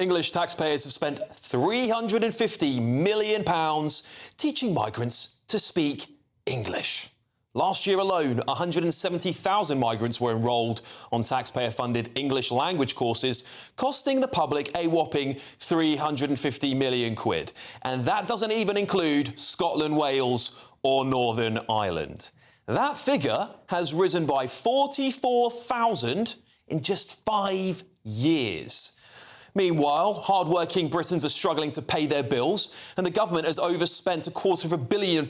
English taxpayers have spent £350 million teaching migrants to speak English. Last year alone, 170,000 migrants were enrolled on taxpayer-funded English language courses, costing the public a whopping 350 million quid. And that doesn't even include Scotland, Wales or Northern Ireland. That figure has risen by 44,000 in just 5 years. Meanwhile, hard-working Britons are struggling to pay their bills, and the government has overspent £250 million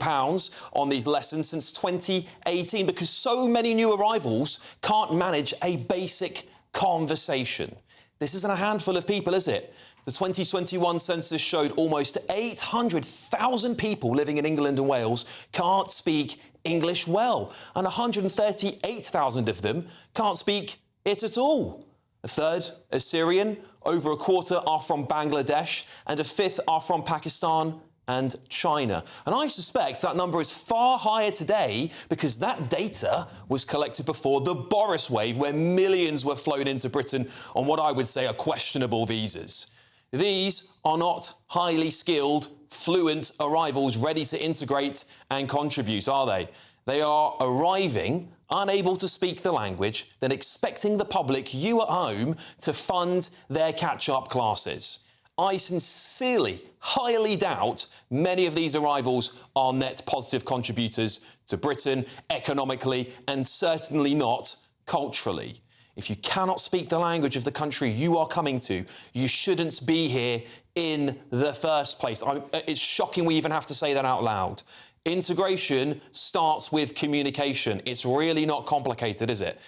on these lessons since 2018 because so many new arrivals can't manage a basic conversation. This isn't a handful of people, is it? The 2021 census showed almost 800,000 people living in England and Wales can't speak English well, and 138,000 of them can't speak it at all. A third are Syrian, over a quarter are from Bangladesh, and a fifth are from Pakistan and China. And I suspect that number is far higher today because that data was collected before the Boris Wave, where millions were flown into Britain on what I would say are questionable visas. These are not highly skilled, fluent arrivals ready to integrate and contribute, are they? They are arriving unable to speak the language, then expecting the public, you at home, to fund their catch-up classes. I sincerely, highly doubt many of these arrivals are net positive contributors to Britain economically and certainly not culturally. If you cannot speak the language of the country you are coming to, you shouldn't be here in the first place. It's shocking we even have to say that out loud. Integration starts with communication. It's really not complicated, is it?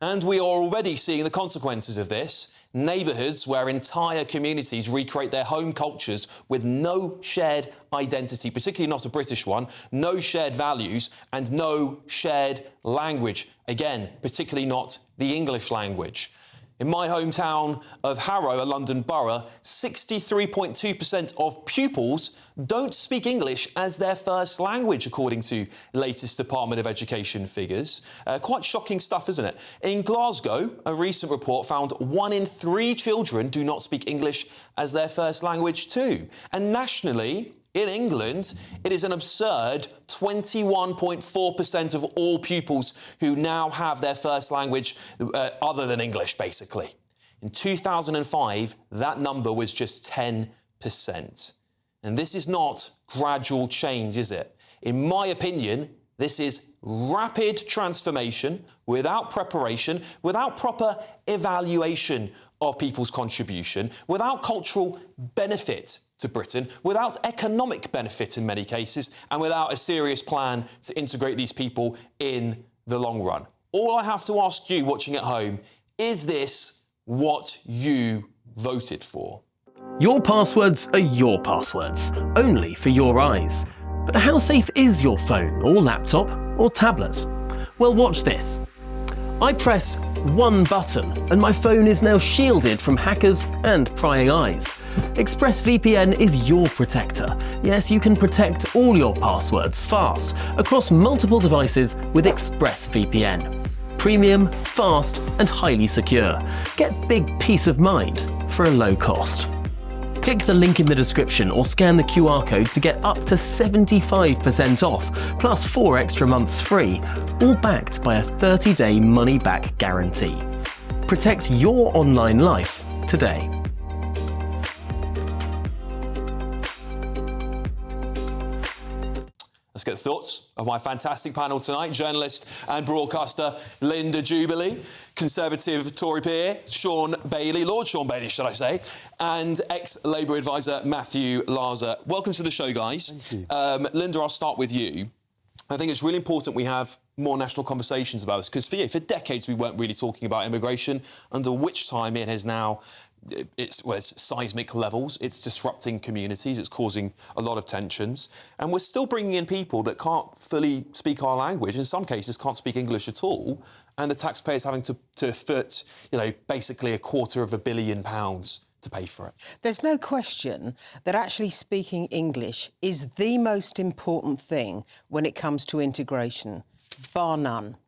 And we are already seeing the consequences of this. Neighbourhoods where entire communities recreate their home cultures with no shared identity, particularly not a British one, no shared values and no shared language. Again, particularly not the English language. In my hometown of Harrow, a London borough, 63.2% of pupils don't speak English as their first language, according to the latest Department of Education figures. Quite shocking stuff, isn't it? In Glasgow, a recent report found 1 in 3 children do not speak English as their first language too. And nationally, in England, it is an absurd 21.4% of all pupils who now have their first language other than English, basically. In 2005, that number was just 10%. And this is not gradual change, is it? In my opinion, this is rapid transformation without preparation, without proper evaluation of people's contribution, without cultural benefit to Britain, without economic benefit in many cases, and without a serious plan to integrate these people in the long run. All I have to ask you watching at home, is this what you voted for? Your passwords are your passwords, only for your eyes. But how safe is your phone or laptop or tablet? Well, watch this. I press one button and my phone is now shielded from hackers and prying eyes. ExpressVPN is your protector. Yes, you can protect all your passwords fast across multiple devices with ExpressVPN. Premium, fast and highly secure. Get big peace of mind for a low cost. Click the link in the description or scan the QR code to get up to 75% off, plus 4 extra months free, all backed by a 30-day money-back guarantee. Protect your online life today. Let's get thoughts of my fantastic panel tonight. Journalist and broadcaster Linda Jubilee, Conservative Tory peer Sean Bailey, Lord Sean Bailey, should I say, and ex-Labour advisor Matthew Larser. Welcome to the show, guys. Thank you. Linda, I'll start with you. I think it's really important we have more national conversations about this, because for decades we weren't really talking about immigration, under which time it has now it's seismic levels, it's disrupting communities, it's causing a lot of tensions, and we're still bringing in people that can't fully speak our language, in some cases can't speak English at all, and the taxpayers having to foot, basically £250 million to pay for it. There's no question that actually speaking English is the most important thing when it comes to integration, bar none.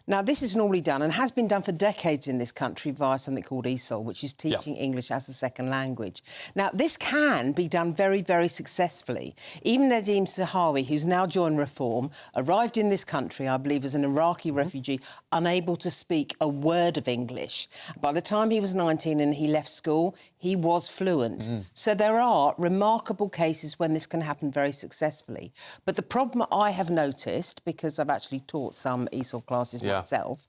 Now, this is normally done and has been done for decades in this country via something called ESOL, which is teaching English as a second language. Now, this can be done very, very successfully. Even Nadim Zahawi, who's now joined Reform, arrived in this country, I believe, as an Iraqi refugee, unable to speak a word of English. By the time he was 19 and he left school, he was fluent. So there are remarkable cases when this can happen very successfully. But the problem I have noticed, because I've actually taught some ESOL classes myself,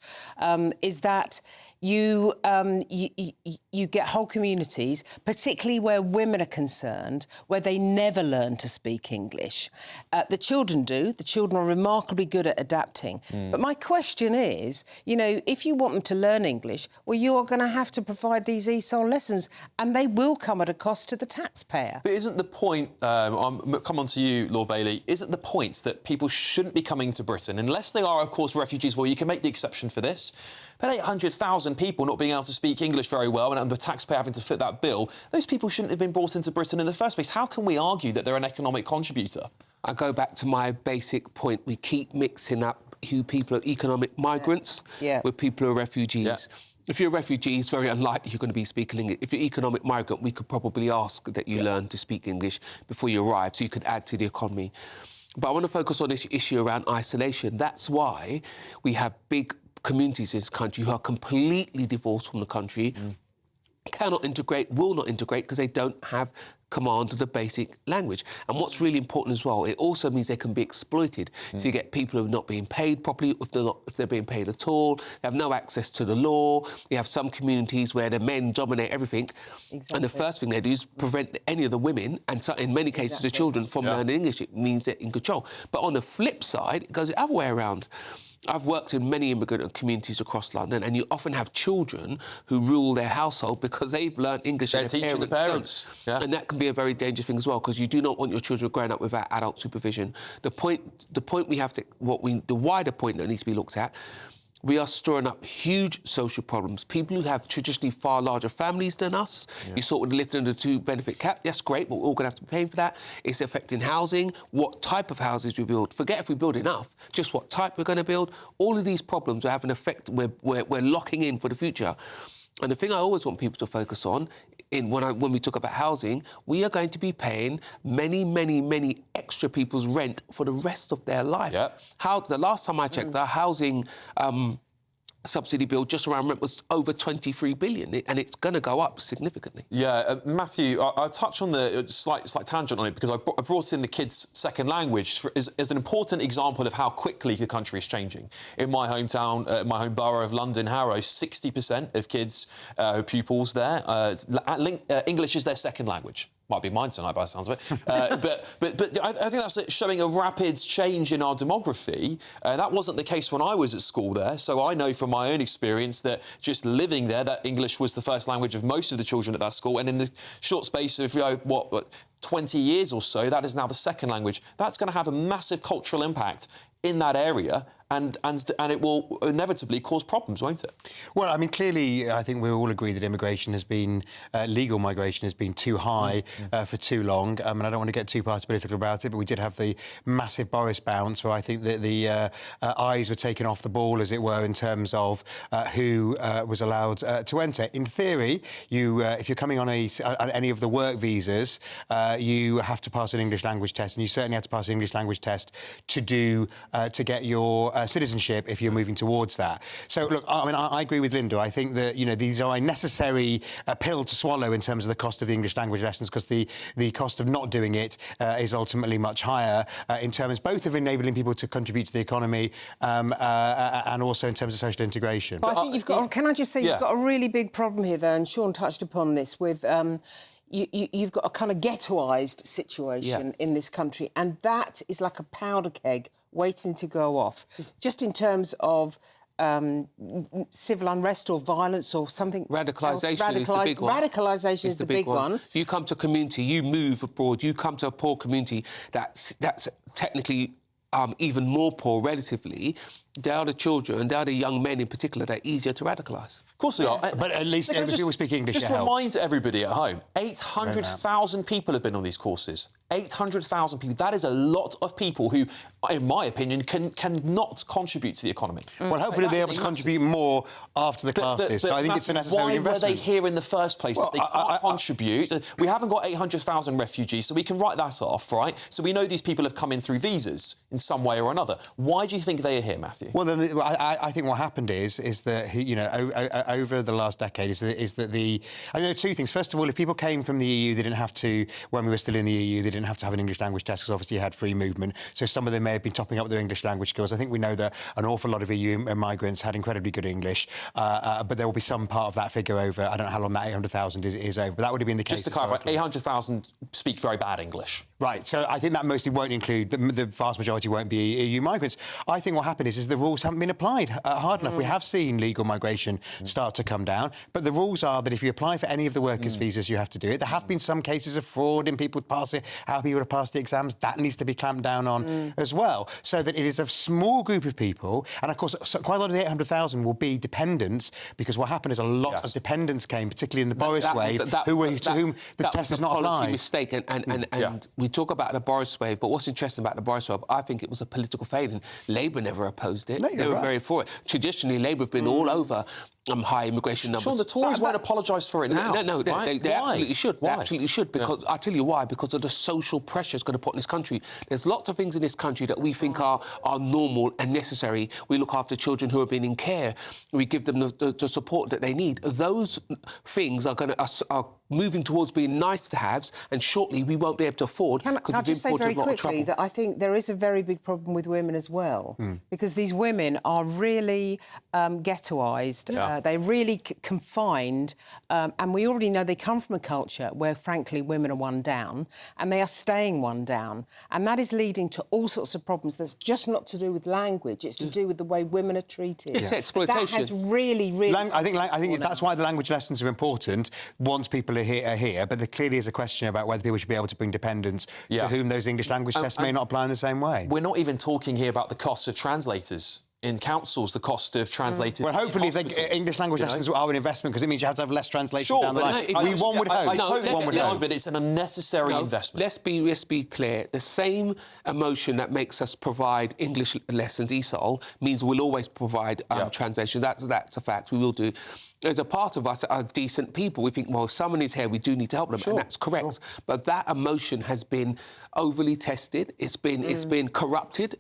is that you get whole communities, particularly where women are concerned, where they never learn to speak English. The children do. The children are remarkably good at adapting. But my question is, you know, if you want them to learn English, well, you are going to have to provide these ESOL lessons, and they will come at a cost to the taxpayer. But isn't the point, come on to you, Lord Bailey, isn't the point that people shouldn't be coming to Britain, unless they are, of course, refugees? Well, you can make the exception for this. But 800,000 people not being able to speak English very well and the taxpayer having to fit that bill, those people shouldn't have been brought into Britain in the first place. How can we argue that they're an economic contributor? I go back to my basic point. We keep mixing up who people are economic migrants with people who are refugees. If you're a refugee, it's very unlikely you're going to be speaking English. If you're an economic migrant, we could probably ask that you learn to speak English before you arrive, so you could add to the economy. But I want to focus on this issue around isolation. That's why we have big communities in this country who are completely divorced from the country, cannot integrate, will not integrate, because they don't have command of the basic language. And what's really important as well, it also means they can be exploited. So you get people who are not being paid properly, if they're being paid at all, they have no access to the law. You have some communities where the men dominate everything. And the first thing they do is prevent any of the women, and so in many cases the children, from learning English. It means they're in control. But on the flip side, it goes the other way around. I've worked in many immigrant communities across London, and you often have children who rule their household because they've learned English and their teaching the parents. And that can be a very dangerous thing as well, because you do not want your children growing up without adult supervision. The point we have to, the wider point that needs to be looked at, we are stirring up huge social problems. People who have traditionally far larger families than us, you sort of lift under the two benefit cap. That's great, but we're all going to have to be paying for that. It's affecting housing, what type of houses we build. Forget if we build enough, just what type we're going to build. All of these problems will have an effect we're locking in for the future. And the thing I always want people to focus on, when we talk about housing, we are going to be paying many, many, many extra people's rent for the rest of their life. The last time I checked, our housing subsidy bill just around rent was over 23 billion, and it's going to go up significantly. Matthew, I'll touch on the slight tangent on it, because I brought in the kids' second language as an important example of how quickly the country is changing. In my hometown, my home borough of London, Harrow, 60% of kids, pupils there, English is their second language. Might be mine tonight by the sounds of it. But I think that's showing a rapid change in our demography. That wasn't the case when I was at school there. So I know from my own experience that just living there, that English was the first language of most of the children at that school. And in the short space of, 20 years or so, that is now the second language. That's going to have a massive cultural impact in that area, and it will inevitably cause problems, won't it? Well, I mean, clearly, I think we all agree that immigration has been, legal migration has been too high for too long. And I don't want to get too party political about it, but we did have the massive Boris bounce, where I think that the eyes were taken off the ball, as it were, in terms of who was allowed to enter. In theory, if you're coming on any of the work visas, you have to pass an English language test, and you certainly have to pass an English language test to get your citizenship if you're moving towards that. So, look, I mean, I agree with Linda. I think that, these are a necessary pill to swallow in terms of the cost of the English language lessons, because the cost of not doing it is ultimately much higher in terms both of enabling people to contribute to the economy and also in terms of social integration. But I think you've got, can I just say, you've got a really big problem here, though, and Sean touched upon this, with you've got a kind of ghettoised situation in this country, and that is like a powder keg waiting to go off, just in terms of civil unrest or violence or something. Radicalisation is the big one. Radicalisation is the big one. You come to a community, you move abroad, you come to a poor community that's technically even more poor relatively, they are the children, they are the young men in particular that are easier to radicalise. Of course they are. But at least every people speak English. Just remind everybody at home, 800,000 people have been on these courses. 800,000 people. That is a lot of people who, in my opinion, cannot contribute to the economy. Well, hopefully they'll be able to contribute more after the classes. So I think it's a necessary investment. Why were they here in the first place? Well, they can't contribute. We haven't got 800,000 refugees, so we can write that off, right? So we know these people have come in through visas in some way or another. Why do you think they are here, Matthew? Well, then I think what happened is that, you know, over the last decade is that the... I mean, there are two things. First of all, if people came from the EU, they didn't have to, when we were still in the EU, they didn't have to have an English language test because obviously you had free movement. So some of them may have been topping up their English language skills. I think we know that an awful lot of EU migrants had incredibly good English, but there will be some part of that figure over. I don't know how long that 800,000 is over, but that would have been the case. Just to clarify, 800,000 speak very bad English. Right, so I think that mostly won't include, the vast majority won't be EU migrants. I think what happened is the rules haven't been applied hard enough. We have seen legal migration start to come down, but the rules are that if you apply for any of the workers' visas, you have to do it. There have been some cases of fraud in people passing, how people have passed the exams. That needs to be clamped down on as well, so that it is a small group of people. And, of course, quite a lot of the 800,000 will be dependents, because what happened is a lot of dependents came, particularly in the Boris Wave, to whom the test is not applied. Policy mistake, and we talk about the Boris Wave, but what's interesting about the Boris Wave, I think it was a political failing. Labour never opposed it. They were very for it. Traditionally, Labour have been all over high immigration numbers. Sean, the Tories won't apologise for it now. No, they absolutely should. Why? They absolutely should, because I'll tell you why, because of the social pressure it's going to put in this country. There's lots of things in this country that we think are normal and necessary. We look after children who have been in care. We give them the support that they need. Those things are moving towards being nice-to-haves, and shortly we won't be able to afford. Can I just say very quickly that I think there is a very big problem with women as well, because these women are really ghettoised. They're really confined, and we already know they come from a culture where, frankly, women are one down, and they are staying one down, and that is leading to all sorts of problems. That's just not to do with language; it's to do with the way women are treated. It's exploitation. That has really. I think that's why the language lessons are important once people are here, but there clearly is a question about whether people should be able to bring dependents to whom those English language tests may not apply in the same way. We're not even talking here about the cost of translators in councils, the cost of translators. Well, hopefully English language lessons are an investment, because it means you have to have less translation down the line. One would hope. But it's an unnecessary investment. Let's be clear. The same emotion that makes us provide English lessons, ESOL, means we'll always provide translation. That's a fact. We will do. There's a part of us that are decent people. We think, well, if someone is here, we do need to help them, and that's correct. But that emotion has been overly tested. It's been corrupted.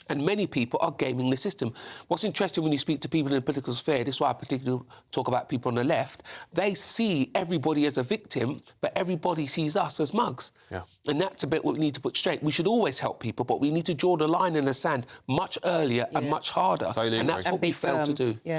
And many people are gaming the system. What's interesting when you speak to people in the political sphere, this is why I particularly talk about people on the left, they see everybody as a victim, but everybody sees us as mugs. And that's a bit what we need to put straight. We should always help people, but we need to draw the line in the sand much earlier and much harder. Totally and that's what we failed to do.